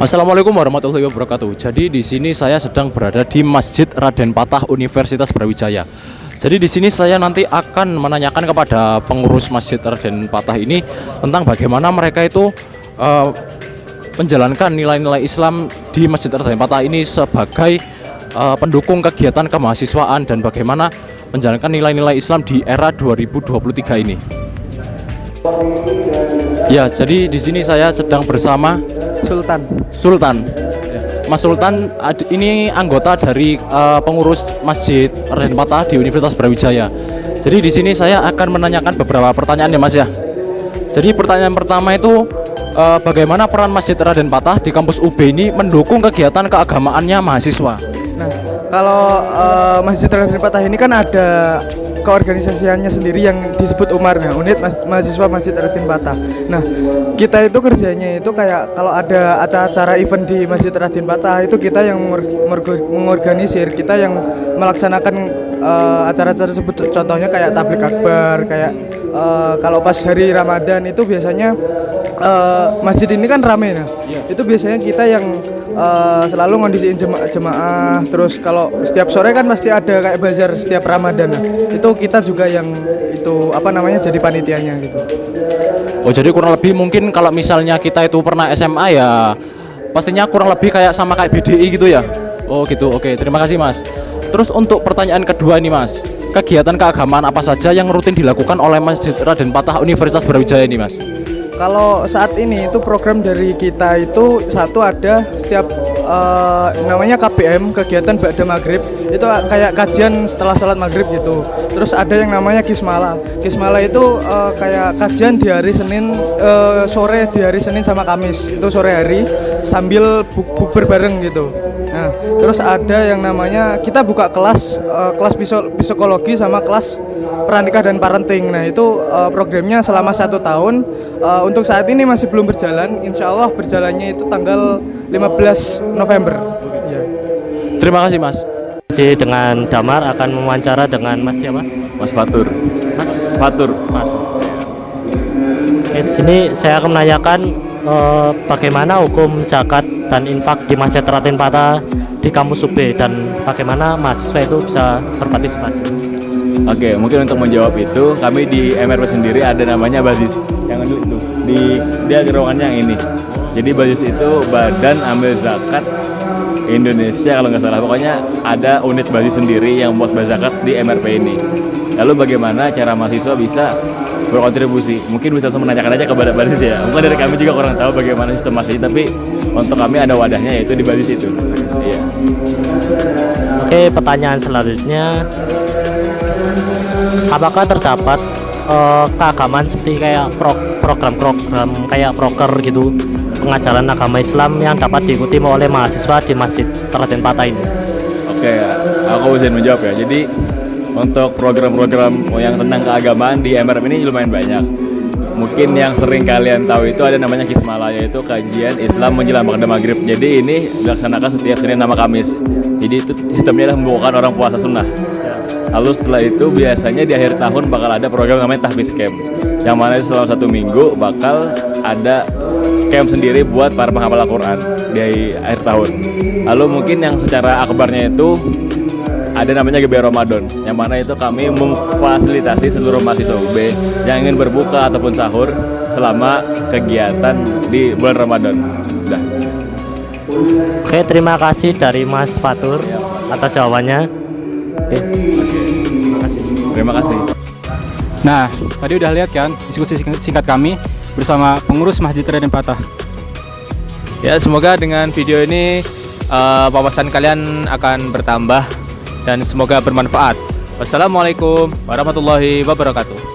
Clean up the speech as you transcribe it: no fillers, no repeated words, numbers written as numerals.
Assalamualaikum warahmatullahi wabarakatuh. Jadi di sini saya sedang berada di Masjid Raden Patah Universitas Brawijaya. Jadi di sini saya nanti akan menanyakan kepada pengurus Masjid Raden Patah ini tentang bagaimana mereka itu menjalankan nilai-nilai Islam di Masjid Raden Patah ini sebagai pendukung kegiatan kemahasiswaan dan bagaimana menjalankan nilai-nilai Islam di era 2023 ini. Ya, jadi di sini saya sedang bersama Sultan. Mas Sultan ini anggota dari pengurus Masjid Raden Patah di Universitas Brawijaya. Jadi di sini saya akan menanyakan beberapa pertanyaan ya Mas ya. Jadi pertanyaan pertama itu bagaimana peran Masjid Raden Patah di kampus UB ini mendukung kegiatan keagamaannya mahasiswa? Nah, kalau Masjid Raden Patah ini kan ada keorganisasiannya sendiri yang disebut UMAR, nah, Unit Mahasiswa Masjid Raden Patah. Nah, kita itu kerjanya itu kayak kalau ada acara-acara event di Masjid Raden Patah itu kita yang mengorganisir, kita yang melaksanakan acara-acara tersebut. Contohnya kayak tablik akbar, kayak kalau pas hari Ramadan itu biasanya masjid ini kan rame, nah itu biasanya kita yang selalu ngondisiin jemaah. Terus kalau setiap sore kan pasti ada kayak bazar setiap Ramadan, nah itu kita juga yang itu jadi panitianya gitu. Oh, jadi kurang lebih mungkin kalau misalnya kita itu pernah SMA ya pastinya kurang lebih kayak sama kayak BDI gitu ya. Oh gitu, oke, terima kasih Mas. Terus untuk pertanyaan kedua nih Mas, kegiatan keagamaan apa saja yang rutin dilakukan oleh Masjid Raden Patah Universitas Brawijaya ini Mas? Kalau saat ini itu program dari kita itu satu ada setiap namanya KBM, kegiatan Ba'da Maghrib, itu kayak kajian setelah sholat maghrib gitu. Terus ada yang namanya Kismala. Kismala itu kayak kajian di hari Senin sore, di hari Senin sama Kamis itu sore hari sambil bukber bareng gitu. Nah, terus ada yang namanya kita buka kelas psikologi sama kelas pernikah dan parenting. Nah itu programnya selama 1 tahun. Untuk saat ini masih belum berjalan. Insya Allah berjalannya itu tanggal 15 November. Ya. Terima kasih Mas. Masih dengan Damar akan mewawancara dengan Mas siapa? Mas Fatur. Mas Fatur. Oke, di sini saya akan menanyakan bagaimana hukum zakat dan infak di Masjid Raden Patah di kampus UB dan bagaimana mahasiswa itu bisa berpartisipasi. Oke, mungkin untuk menjawab itu kami di MRP sendiri ada namanya BAZIS. Jangan dulu itu. Dia ruangannya yang ini. Jadi BAZIS itu Badan Amil Zakat Indonesia kalau nggak salah. Pokoknya ada unit BAZIS sendiri yang buat zakat di MRP ini. Lalu bagaimana cara mahasiswa bisa berkontribusi? Mungkin bisa langsung menanyakan aja kepada BAZIS ya. Mungkin dari kami juga kurang tahu bagaimana sistem masih, tapi untuk kami ada wadahnya yaitu di BAZIS itu. Iya. Oke, pertanyaan selanjutnya, apakah terdapat keagamaan seperti kayak program-program kayak proker gitu, pengajaran agama Islam yang dapat diikuti oleh mahasiswa di Masjid Raden Patah ini? Oke, aku bisa menjawab ya. Jadi untuk program-program yang tentang keagamaan di MRM ini lumayan banyak. Mungkin yang sering kalian tahu itu ada namanya Kismala, yaitu kajian Islam menjelang Ba'da Maghrib. Jadi ini dilaksanakan setiap Senin sama Kamis. Jadi itu sistemnya adalah membawakan orang puasa sunnah. Lalu setelah itu biasanya di akhir tahun bakal ada program namanya Tahfiz Camp, yang mana selama 1 minggu bakal ada camp sendiri buat para penghafal Al-Quran di akhir tahun. Lalu mungkin yang secara akbarnya itu ada namanya GBR Ramadan, yang mana itu kami memfasilitasi seluruh mahasiswa UB yang ingin berbuka ataupun sahur selama kegiatan di bulan Ramadan. Udah. Oke, terima kasih dari Mas Fatur atas jawabannya. Oke. Terima kasih. Nah, tadi udah lihat kan diskusi singkat kami bersama pengurus Masjid Raden Patah. Ya, semoga dengan video ini wawasan kalian akan bertambah dan semoga bermanfaat. Wassalamualaikum warahmatullahi wabarakatuh.